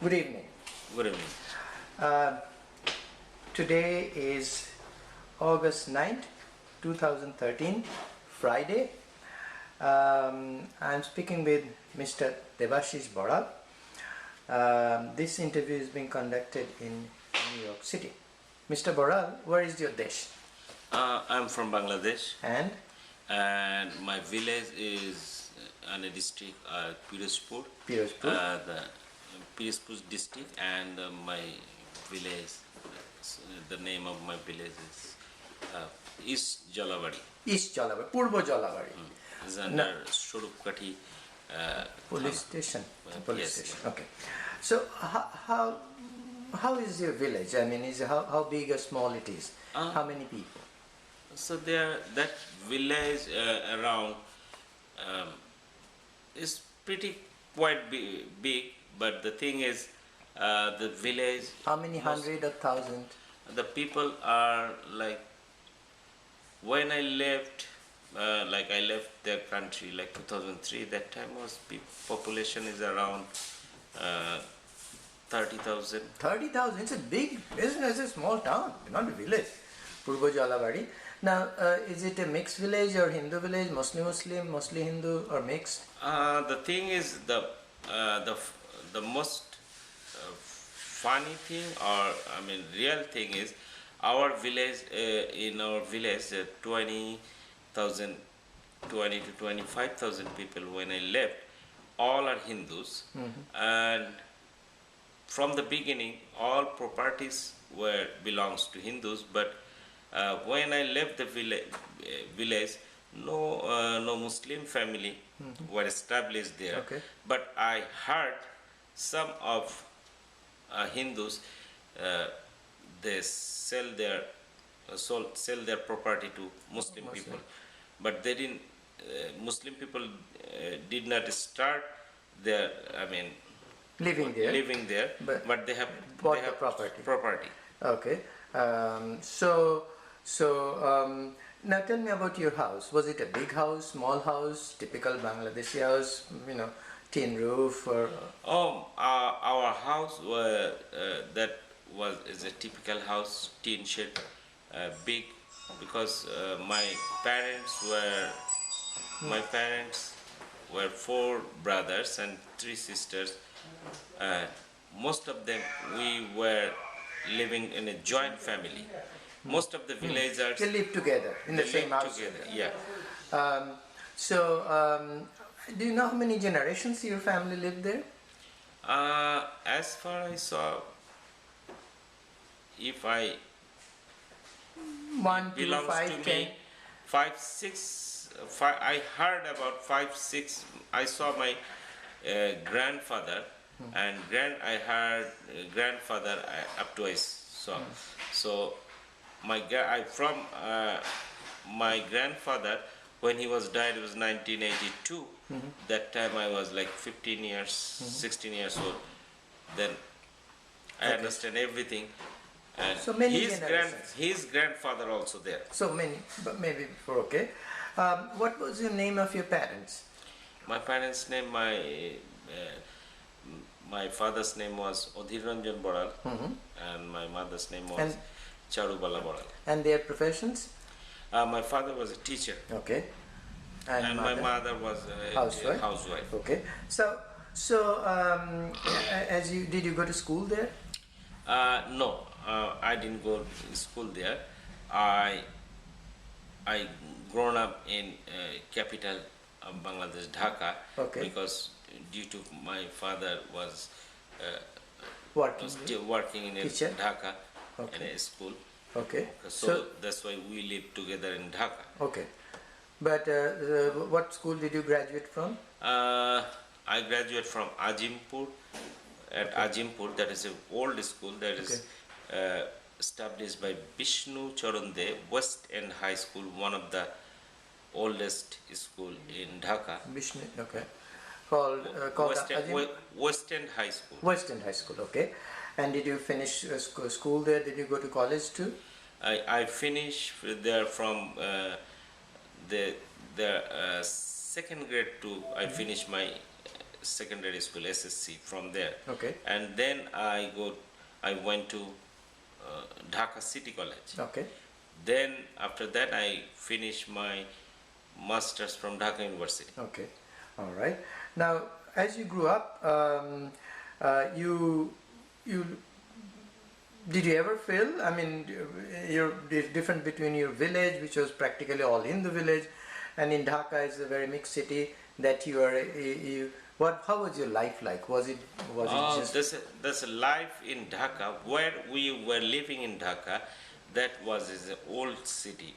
Good evening. Good evening. Today is August 9th, 2013, Friday. I'm speaking with Mr. Debasish Boral. This interview is being conducted in New York City. Mr. Boral, where is your desh? I'm from Bangladesh, And my village is in a district, Pirozpur. The Pirozpur district, and my village, the name of my village is East Jalabari. East Jalabari, Purbo Jalabari. It's under Surupkati Police station. Yes. Station. Okay. So how is your village? I mean, how big or small it is? How many people? So that village around is pretty quite big, but the thing is, the village. How many hundred or thousand? The people are like, when I left, I left their country like 2003. That time was population is around 30,000. 30,000. It's a big business. It's a small town, not a village. Purbo Jalabari. Now, is it a mixed village or Hindu village, mostly Muslim, mostly Hindu, or mixed? The thing is, the most funny thing, or I mean real thing is, our village, in our village, 20 to 25,000 people when I left, all are Hindus, and from the beginning all properties belongs to Hindus, but when I left the village, no Muslim family were established there. Okay. But I heard some of Hindus, they sell their property to Muslim people, but they didn't. Muslim people did not start their, Living there, but they have bought the property. Okay. Now tell me about your house. Was it a big house, small house, typical Bangladeshi house, tin roof, or? Our house is a typical house, tin shed, big, because my parents were 4 brothers and 3 sisters. Most of them, we were living in a joint family. Most of the villagers, they live together in the same house. Together, yeah. Do you know how many generations your family lived there? As far as I saw, if I 1, 2, belongs 5, to 10. me, 5, 6. I heard about 5, 6. I saw my grandfather, and I heard grandfather up to I saw. So my grandfather, when he was died, it was 1982. That time I was like 15 years, 16 years old. Then I understand everything. And So many generations. his grandfather also there. So many, but maybe before. Okay. What was the name of your parents? My parents' name, my father's name was Odhiranjan Boral, and my mother's name was Charubala Boral. And their professions? My father was a teacher. Okay. And my mother was a housewife. Okay. So did you go to school there? No, I didn't go to school there. I grown up in capital of Bangladesh, Dhaka, because due to my father was working in Dhaka in a school. Okay. So that's why we live together in Dhaka. Okay. But what school did you graduate from? I graduated from Ajimpur. At Ajimpur, that is an old school that is established by Vishnu Charonde, West End High School, one of the oldest school in Dhaka. Vishnu, okay. Called West End High School. West End High School, okay. And did you finish school there? Did you go to college too? I finished there from the second grade to I finished my secondary school, SSC, from there. Okay. And then I went to Dhaka City College. Okay. Then after that I finished my masters from Dhaka University. Okay. All right. Now, as you grew up, you did you ever feel, I mean, you're different between your village, which was practically all Hindu village, and in Dhaka is a very mixed city that you are, how was your life like? Was it just... There's a life in Dhaka, where we were living in Dhaka, that was an old city,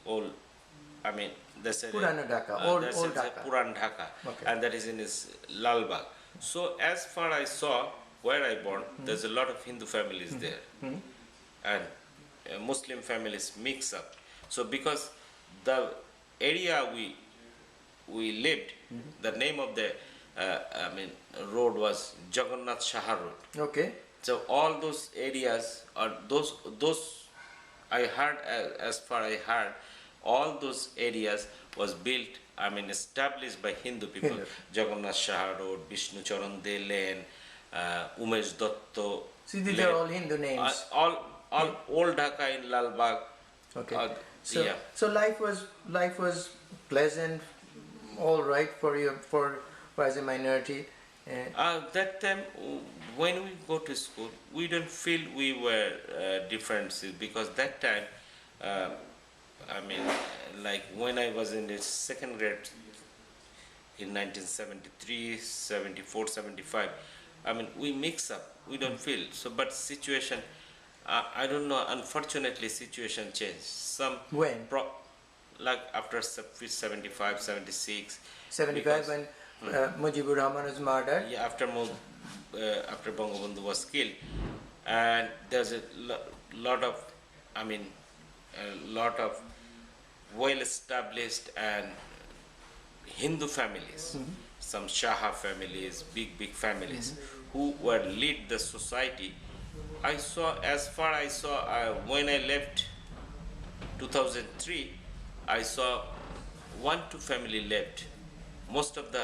I mean, there's a Purana Dhaka, old Dhaka. Puran Dhaka, Okay. and that is in its Lalbagh. So as far I saw, where I born, there's a lot of Hindu families there, and Muslim families mix up. So because the area we lived, the name of the road was Jagannath Shahar Road. Okay. So all those areas are those I heard, as far I heard, all those areas was built, established by Hindu people. Hindu. Jagannath Shahar Road, Vishnu Charan De Lane, Umesh Datto. See, these are all Hindu names. All old Dhaka in Lalbagh. Okay. Yeah. So life was pleasant, all right for you, for as a minority. That time, when we go to school, we don't feel we were differences, because that time, like when I was in the second grade in 1973, 74, 75, we mix up, we don't feel. So, but situation, I don't know, unfortunately situation changed. When? Like after 75, 76. 75 when Mujibur Rahman was murdered. Yeah, after Bangabandhu was killed, and there's a lot of well-established and Hindu families, some Shaha families, big families, who were lead the society. I saw, when I left 2003, I saw 1-2 family left. Most of the,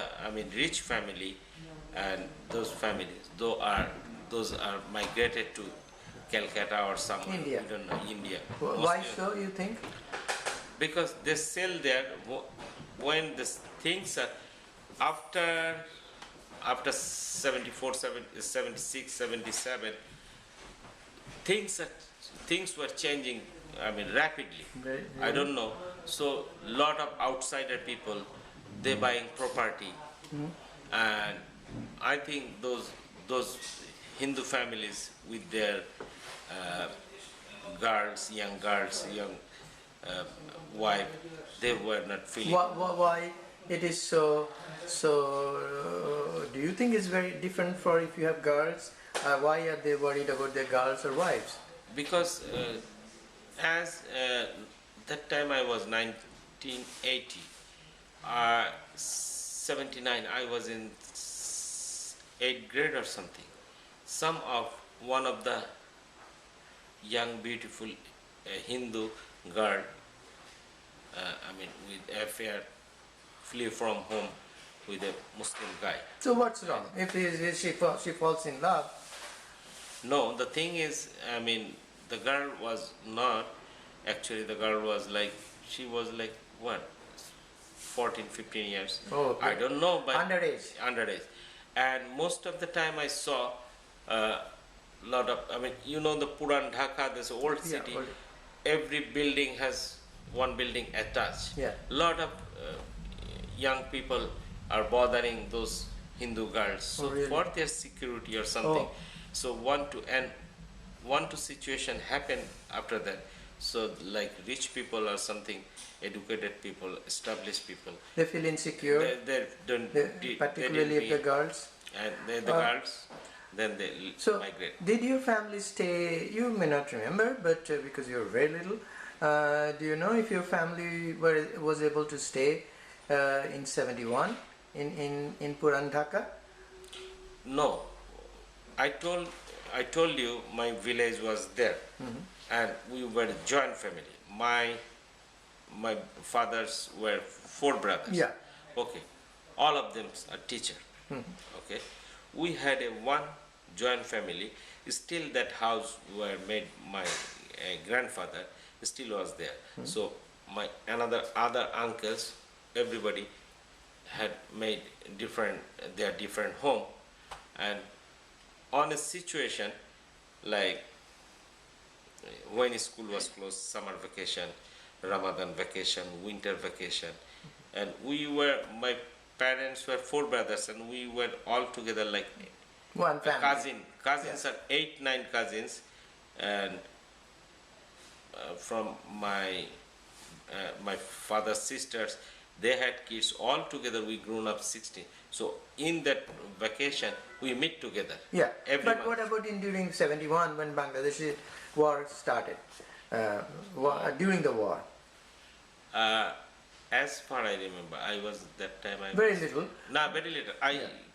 rich family, and those families, those are migrated to Calcutta or somewhere. India. We don't know, India. Why Mostly. so, you think? Because they sell there when the things are after 74, 76, 77, things were changing, rapidly. Very. I don't know. So lot of outsider people, they buying property, and I think those Hindu families with their young wife, they were not feeling. Why it is so? Do you think it's very different for if you have girls? Why are they worried about their girls or wives? Because as that time I was 1980, 79, I was in 8th grade or something. One of the young beautiful Hindu girl, with affair, flew from home with a Muslim guy. So what's wrong? If she falls in love? No, the thing is, the girl was not, actually the girl was like, she was like, what, 14, 15 years. Oh, okay. I don't know, but Underage. And most of the time I saw lot of, the Puran Dhaka, this old city, old. Every building has one building attached. Yeah. Lot of young people are bothering those Hindu girls, so really? for their security or something. Oh. So one to situation happened after that. So like rich people or something, educated people, established people, They feel insecure. they don't, Particularly if the girls. and the girls, then they So, migrate. did your family stay? You may not remember, but because you're very little, do you know if your family was able to stay in 71 in Puran Dhaka? No, I told you my village was there, and we were a joint family. My fathers were 4 brothers. Yeah. Okay, all of them are teacher. Okay, we had a one joint family. Still that house where made my grandfather still was there. So my other uncles, everybody had made their different home. And on a situation like when school was closed, summer vacation, Ramadan vacation, winter vacation, and my parents were 4 brothers, and we were all together like One family. cousins are 8, 9 cousins, and from my father's sisters, they had kids. All together we grown up 16. So in that vacation we meet together. Yeah. Every But month. what about during 71 when Bangladesh war started? During the war. As far I remember, I was that time. Very little. No, very little.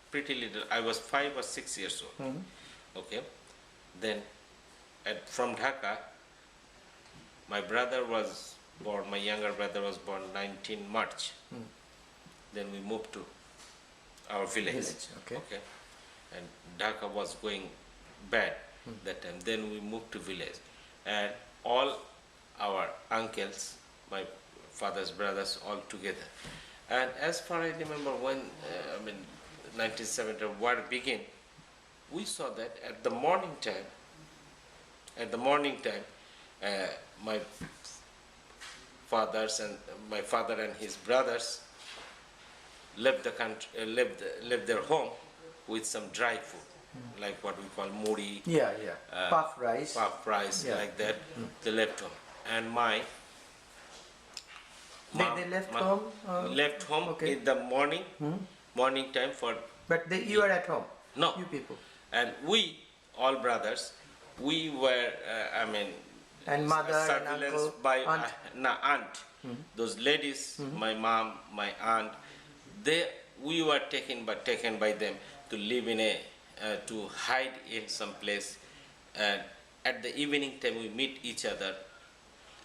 Pretty little. I was 5 or 6 years old. Okay. Then, from Dhaka, my brother was born. My younger brother was born 19 March. Then we moved to our village. Okay. And Dhaka was going bad that time. Then we moved to village, and all our uncles, my father's brothers, all together. And as far as I remember, when 1970 war began, we saw that at the morning time, my my father and his brothers left the country, left their home with some dry food, like what we call muri, Puff rice. like that. They left home, and my mom, They left home? left home Okay. in the morning time for. But you are at home? No. You people? And we, all brothers, we were, And mother and surveillance uncle, by aunt? aunt. Those ladies, my mom, my aunt, we were taken by them to live in to hide in some place. And at the evening time, we meet each other.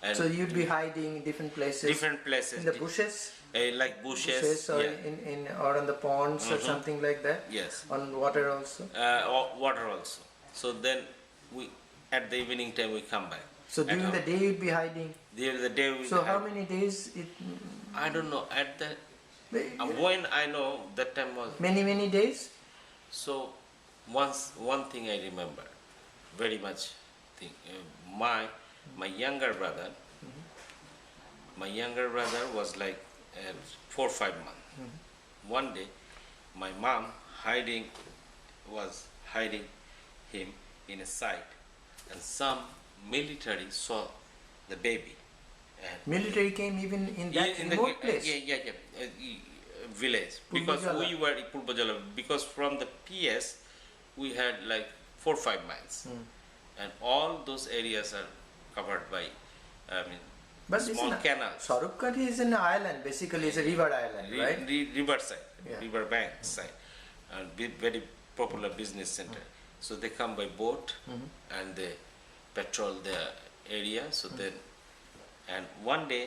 And So you'd be hiding in different places? different places. In the bushes? Like bushes. Or, yeah. or on the ponds or something like that? Yes. On water also? Water also. So then at the evening time we come back. So during the day you'd be hiding? During the day we So how many days? I don't know. At the when I know that time was Many days? so. One thing I remember very much. My younger brother. My younger brother was like 4 or 5 months. One day, my mom was hiding him in a site, and some military saw the baby. And Military came even in that remote place? Village. Because we were in Pulbajala, because from the PS, we had like 4 or 5 miles. And all those areas are covered by, But small canals. Sarupkati is an island, basically it's a river island, right? River side, Yeah. river bank side, and very popular business center. So they come by boat and they patrol the area. So then, and one day,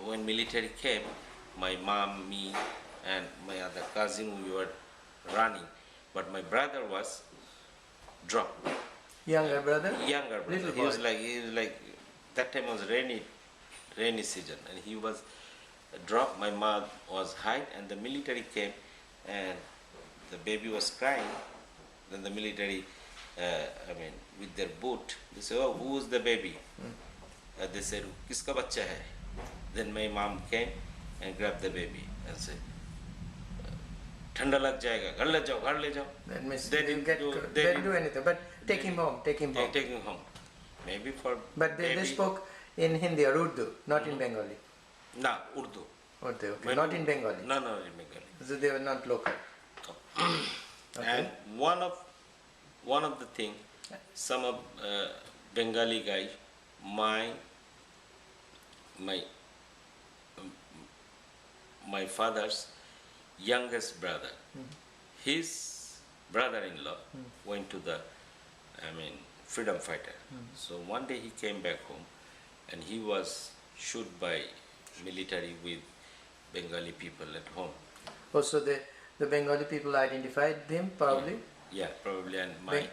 when military came, my mom, me, and my other cousin, we were running, but my brother was dropped. Younger brother? Younger brother. Little He was like that time was rainy season, and he was dropped. My mom was hide, and the military came, and the baby was crying. Then the military, with their boot, they said, "Oh, who is the baby?" They said, "Kiska bachcha hai?" Then my mom came and grabbed the baby and said, "Thanda lag jayega, ghar le jao." That means They they didn't do anything, but take him home. Take him home. Maybe for But they spoke in Hindi or Urdu, not in Bengali. No, Urdu. Urdu, okay. When- Not in Bengali. No, in Bengali. So they were not local. And one of the thing, some of Bengali guys, my father's youngest brother, his brother-in-law went to the, freedom fighter. So one day he came back home, and he was shot by military with Bengali people at home. Also, the Bengali people identified him probably. Yeah, probably. And my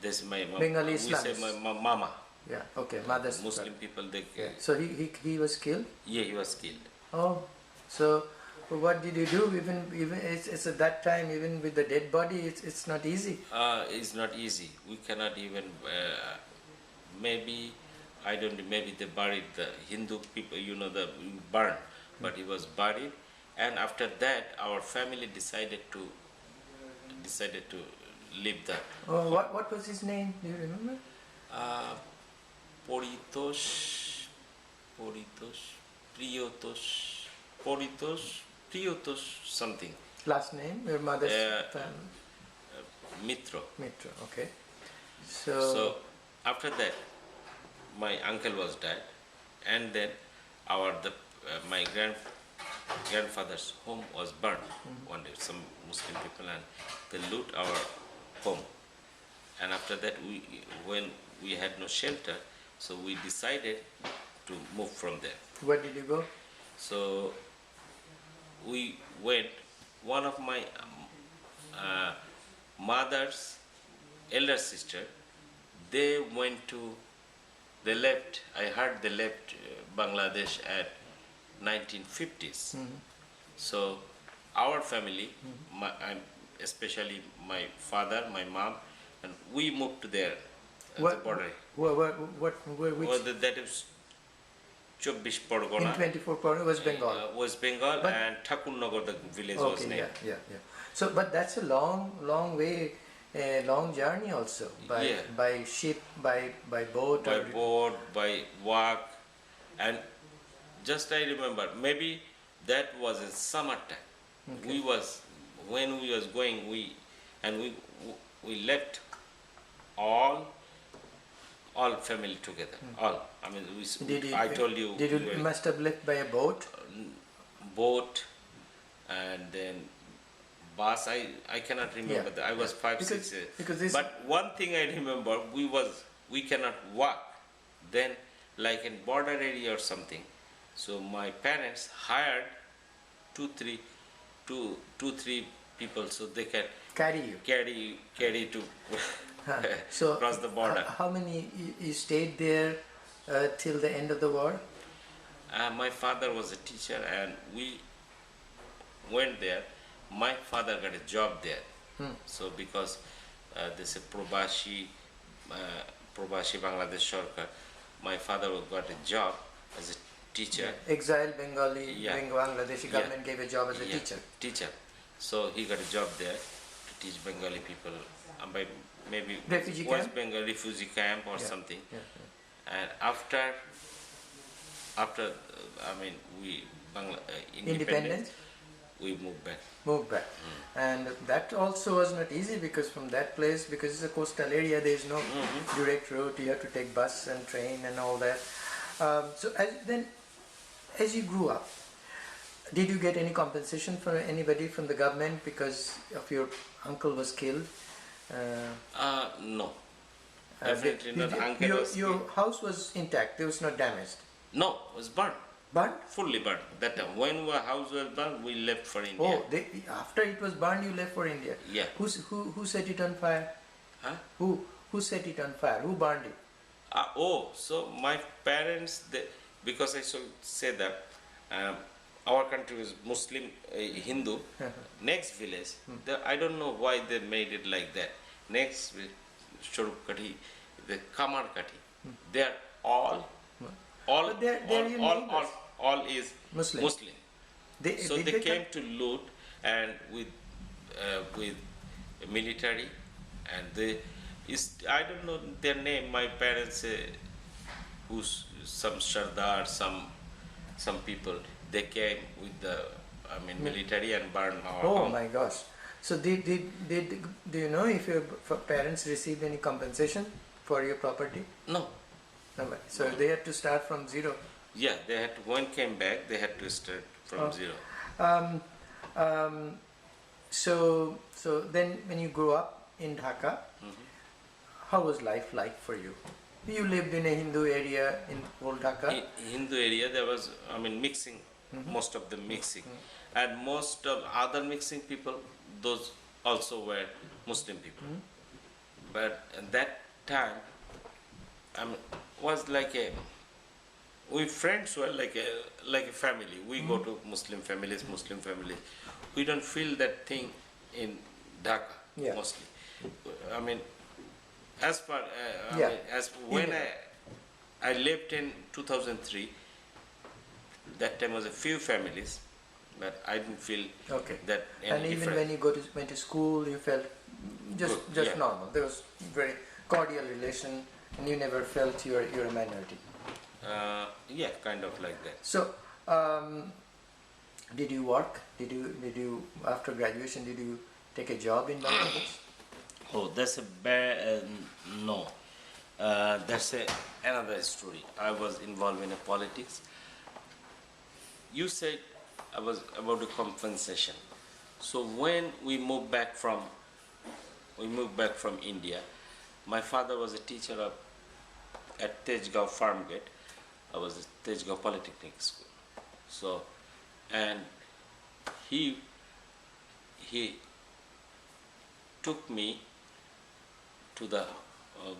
Bengali we say Islamists. my mama. Yeah. Okay. Mother's Muslim people. They So he was killed. yeah, he was killed. Oh, so what did you do? Even it's at that time, even with the dead body, it's not easy. It's not easy. We cannot even maybe I don't know. Maybe they buried the Hindu people. The burn, but he was buried, and after that, our family decided to leave that. Oh, what was his name? Do you remember? Poritos, Priyotos, something. Last name? Your mother's family? Mitra. Mitra. Okay. So after that, my uncle was dead, and then my grandfather's home was burned one day. Some Muslim people, and they loot our home. And after that, when we had no shelter, so we decided to move from there. Where did you go? So we went. One of my mother's elder sister, they left. I heard they left Bangladesh at 1950s. So our family, especially my father, my mom, and we moved to there. The border. Which? That is Debasish Boral-ISPaD. In 24 Pargana was Bengal. Was Bengal, and Thakurnagar, the village was named. Yeah. So, but that's a long way, a long journey also by ship, by boat. By boat, by walk, and just I remember maybe that was in summertime. Okay. When we was going, we left all family together. All. I mean, I told you. Did you must have left by a boat? Boat, and then bus. I cannot remember. Yeah. I was 5, 6 years. Because But one thing I remember, we cannot walk. Then, like in border area or something. So my parents hired two, three people, so they can carry you. carry to So cross the border. How many you stayed there till the end of the war? My father was a teacher, and we went there. My father got a job there. So because this is Probashi Bangladesh Sarkar, my father got a job as a teacher. Exiled Bengali, Bangladeshi government gave a job as a teacher. So he got a job there to teach Bengali people by maybe refugee West camp? Bengal refugee camp or something. And after we independence, we moved back. And that also was not easy, because from that place, because it's a coastal area, there is no direct route. You have to take bus and train and all that. So as you grew up, did you get any compensation from anybody from the government because of your uncle was killed? No. Definitely not. Your house was intact. There was no damage. No, it was burnt. Burnt? Fully burnt. That time, when our house was burnt, we left for India. Oh, after it was burned, you left for India. Yeah. Who set it on fire? Huh? Who set it on fire? Who burned it? So my parents, because I say that our country was Muslim, Hindu. Next village, I don't know why they made it like that. Next village, Sharupkati, the Kamarkati, they are all is Muslim. They came to loot, and with military, and I don't know their name. My parents, who's some Sardar, some people, they came with the military and burned our home. Oh my gosh! So do you know if your parents received any compensation for your property? No. Nobody. So they had to start from zero. Yeah, they had to. When came back, they had to start from zero. So then, when you grew up in Dhaka, how was life like for you? You lived in a Hindu area in old Dhaka. In Hindu area, there was mixing most of them mixing, and most of other mixing people, those also were Muslim people. But at that time, I mean, was like a, we friends were like a family. We go to Muslim families. We don't feel that thing in Dhaka mostly. I mean, as far I mean, as when I left in 2003, that time was a few families, but I didn't feel that any And even different. when you went to school, you felt just normal. There was very cordial relation, and you never felt you're a minority. Yeah, kind of like that. So, did you work? Did you after graduation? Did you take a job in Bangladesh? Oh, that's a no. That's another story. I was involved in politics. You said I was about the compensation. So when we moved back from India, my father was a teacher at Tejgaon Farmgate. I was at Tejgaon Polytechnic School. So, and he took me to the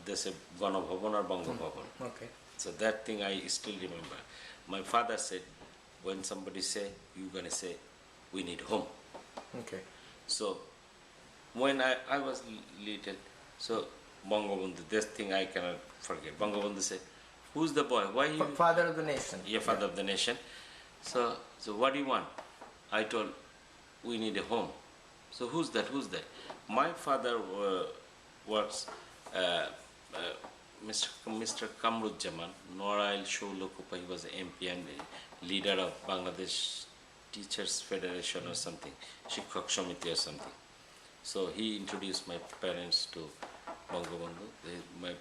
there's a Gana Bhavan or Banga Bhavan. Okay. So that thing I still remember. My father said, when somebody say, you're gonna say, we need home. Okay. So when I was little, so Bangabandhu, this thing I cannot forget. Bangabandhu said, who's the boy? Why you? Father of the nation. Yeah, father of the nation. So what do you want? I told, we need a home. So who's that? My father works, Mr. Kamruzzaman, Norail Shoulokupa, he was MP and leader of Bangladesh Teachers Federation or something, Shikhak Samiti or something. So he introduced my parents to Bangabandhu. My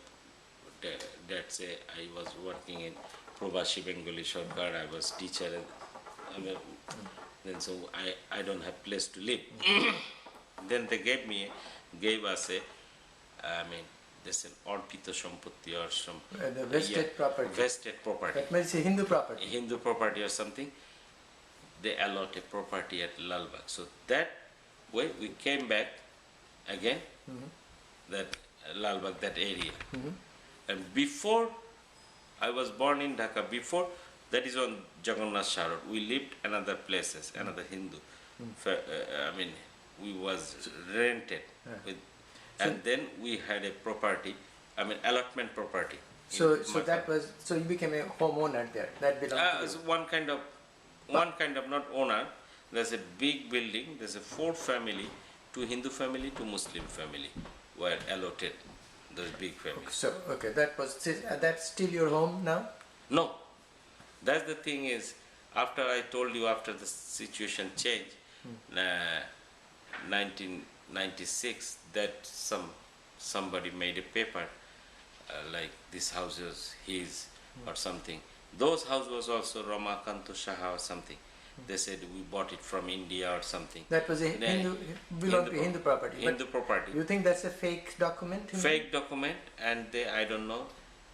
dad said I was working in Probashi Bengali Sarkar, I was teacher. Then so I don't have place to live. Then they gave us there's an Orpita Sampatti or some The vested property. Vested property. That means Hindu property. Hindu property or something. They allot a property at Lalbagh. So that way we came back again, that Lalbagh, that area. And before I was born in Dhaka, before that is on Jagannath Sharod. We lived another places, another Hindu. We was rented with, and then we had a property, allotment property. So you became a homeowner there. That belonged to It's you. one kind of not owner. There's a big building. There's a 4 family, 2 Hindu family, 2 Muslim family were allotted those big families. So that's still your home now? No, that's the thing is, after I told you, after the situation changed, 1996, that somebody made a paper like this house is his or something. Those house was also Ramakanto Shaha or something. They said we bought it from India or something. That was a Hindu property. Hindu property. You think that's a fake document? Fake document, and I don't know.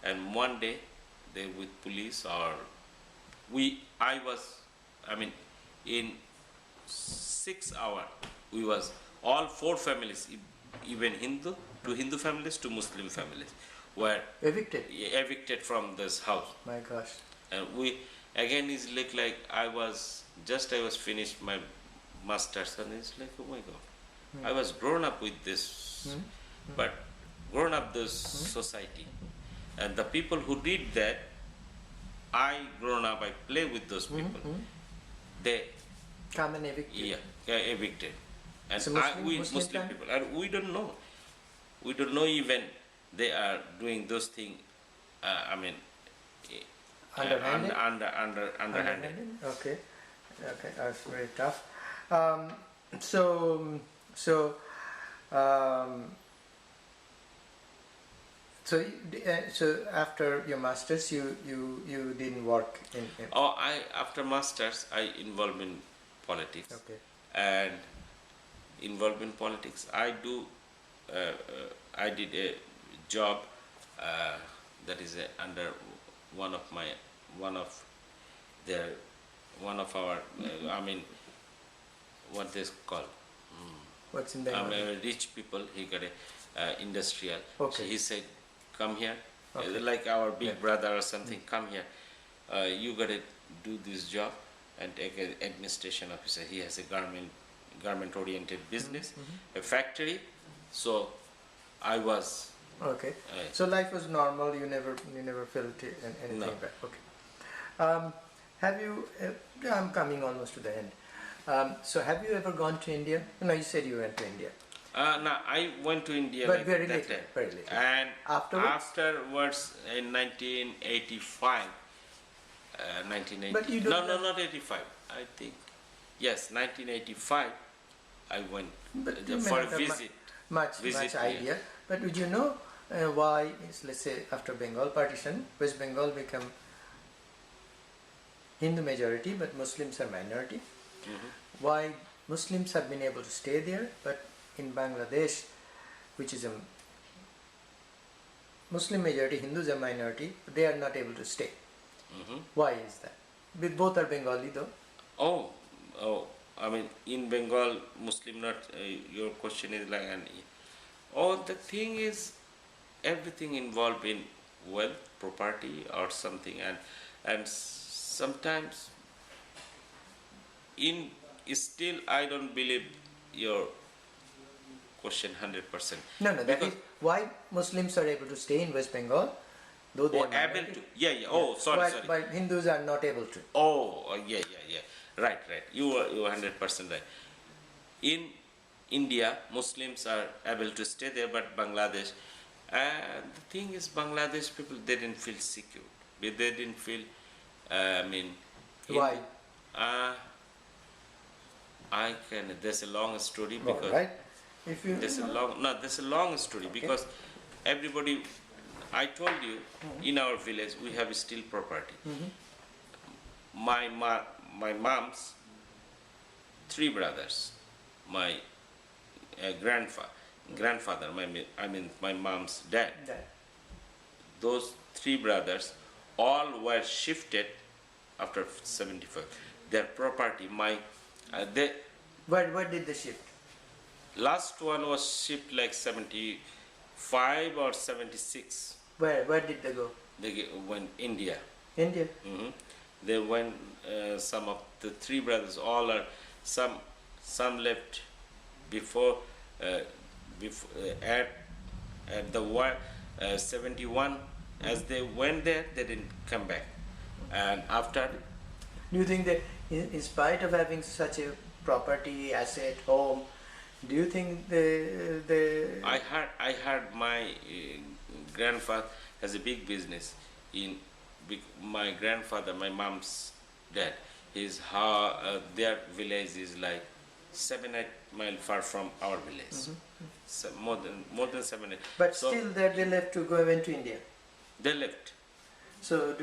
And one day, they with police in 6 hours, we was all 4 families, even Hindu, 2 Hindu families, 2 Muslim families, were evicted from this house. My gosh. And we again is like I was finished my master's, and it's like, oh my God, I was grown up with this, but grown up this society, and the people who did that, I grown up, I play with those people. They come and evict you. Yeah, evicted, and So Muslim people, and we don't know even they are doing those things. Underhanded? Underhanded. Okay, that's very tough. So after your masters, you didn't work in. After masters, I involved in politics. Okay. And involved in politics, I did a job that is under one of their one of our, I mean, what they call, What's in Bengal? rich people. He got a industrial. Okay. So he said, come here, Okay. like our big Yeah. brother or something. Come here. You gotta do this job and take an administration officer. He has a garment-oriented business, a factory. So I was. Okay. So life was normal. You never felt anything No. bad. Okay. Have you? I'm coming almost to the end. So have you ever gone to India? No, you said you went to India. No, I went to India But like very that later, time. very later. And Afterwards? in 1985, 1980. But you don't no, have- not 85. I think, yes, 1985. I went But you may for a not have visit. much Visit, idea. But would you know why? Let's say after Bengal partition, West Bengal become Hindu majority, but Muslims are minority. Why Muslims have been able to stay there, but in Bangladesh, which is a Muslim majority, Hindus are minority, they are not able to stay. Why is that? Both are Bengali though. Oh, I mean, in Bengal, Muslim not, your question is like, the thing is, everything involved in wealth, property or something, and sometimes still I don't believe your question 100%. No, that Because- is why Muslims are able to stay in West Bengal, though they are able minority. to, yeah. Oh, sorry, But, sorry. but Hindus are not able to. Yeah. Right. You are 100% right. In India, Muslims are able to stay there, but Bangladesh, the thing is, Bangladesh people, they didn't feel secure. They didn't feel, Why? There's a long story Well, because right? If you there's a long story because everybody, I told you, in our village we have still property. My mom's 3 brothers, my grandfather, my mom's dad. Those 3 brothers all were shifted after 75. Their property, where did they shift? last one was shipped like 75 or 76. Where did they go? They went India. India. They went, some of the 3 brothers, all are, some left before, at the war, 71. As they went there, they didn't come back. And after, Do you think that in spite of having such a property, asset, home, do you think I heard my grandfather has a big business my grandfather, my mom's dad, their village is like 7-8 miles far from our village. So more than 7-8. But So still they left to went to India. they left. So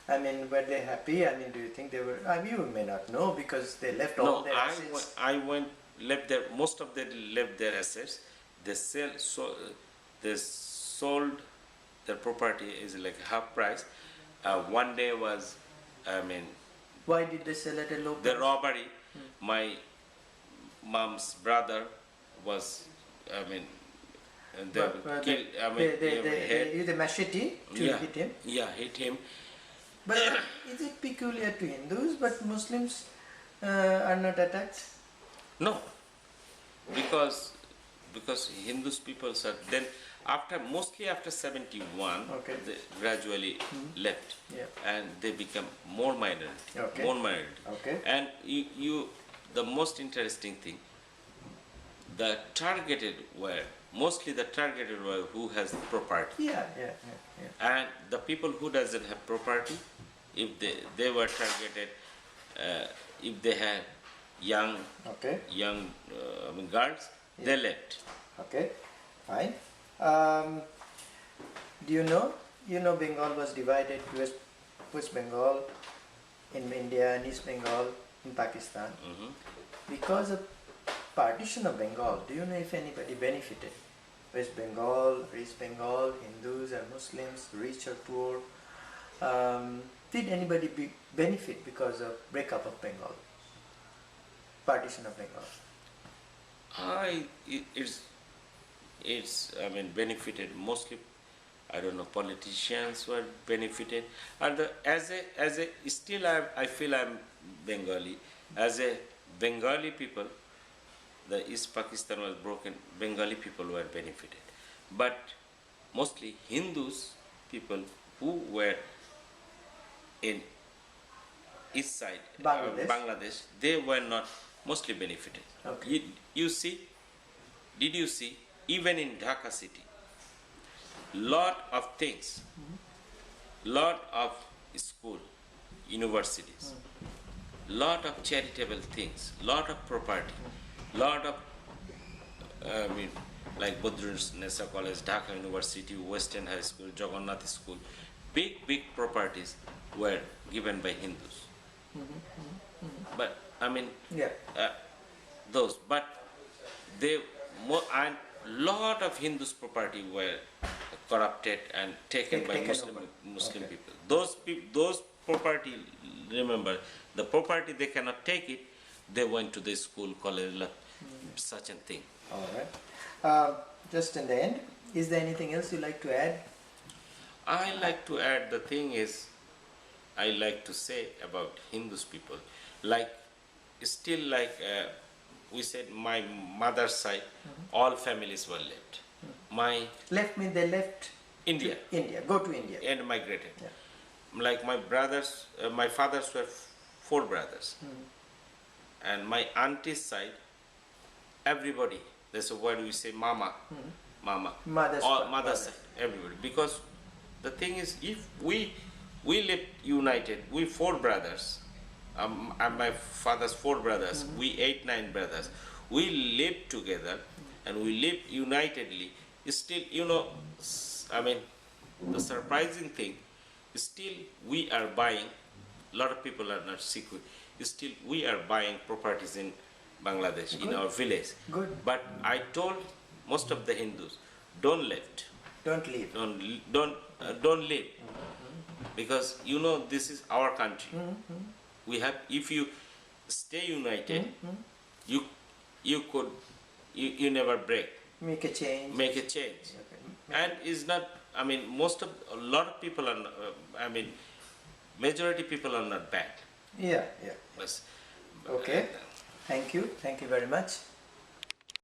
were they happy? Do you think they were? You may not know because they left all their assets. Left there. Most of them left their assets. They sold their property is like half price. One day was, Why did they sell at a low price? the robbery. My mom's brother was, they killed. They used a machete to hit him. Yeah, hit him. But is it peculiar to Hindus, but Muslims are not attacked? No, because Hindus people are then mostly after 71 they gradually left and they become more minority. And the most interesting thing, the targeted were who has property. And the people who doesn't have property, if they were targeted, if they had young girls, they left. Okay, fine. Do you know Bengal was divided to West Bengal in India and East Bengal in Pakistan. Because of partition of Bengal, do you know if anybody benefited? West Bengal, East Bengal, Hindus or Muslims, rich or poor? Did anybody benefit because of breakup of Bengal, partition of Bengal? It's I mean benefited mostly. I don't know, politicians were benefited, and as a still I feel I'm Bengali. As a Bengali people, the East Pakistan was broken. Bengali people were benefited, but mostly Hindus people who were in east side Bangladesh, they were not mostly benefited. Okay. You see, did you see even in Dhaka city? Lot of things, lot of school, universities, lot of charitable things, lot of property, lot of like Nessa College, Dhaka University, Western High School, Jagannath School, big properties were given by Hindus. But I mean, those, but they and lot of Hindus' property were corrupted and taken by Muslim people. Those property, remember, the property they cannot take it. They went to the school, college, such a thing. All right. Just in the end, is there anything else you like to add? I like to add, the thing is, I like to say about Hindus people, like still like we said, my mother's side, all families were left. My left means they left India. Go to India. And migrated. Yeah. Like my brothers, my fathers were 4 brothers, and my auntie's side, everybody. That's why we say mama, mother's side, everybody. Because the thing is, if we lived united, we 4 brothers, and my father's 4 brothers, we 8, 9 brothers, we lived together, and we lived unitedly. Still, you know, I mean, the surprising thing is still we are buying. A lot of people are not secret. Still, we are buying properties in Bangladesh, in our village. Good. But I told most of the Hindus, don't left. Don't leave. Don't leave. Because you know this is our country. We have. If you stay united, you never break. Make a change. Make a change. Okay. And is not. I mean, a lot of people are. I mean, majority people are not bad. Yeah. But, Okay. Thank you very much.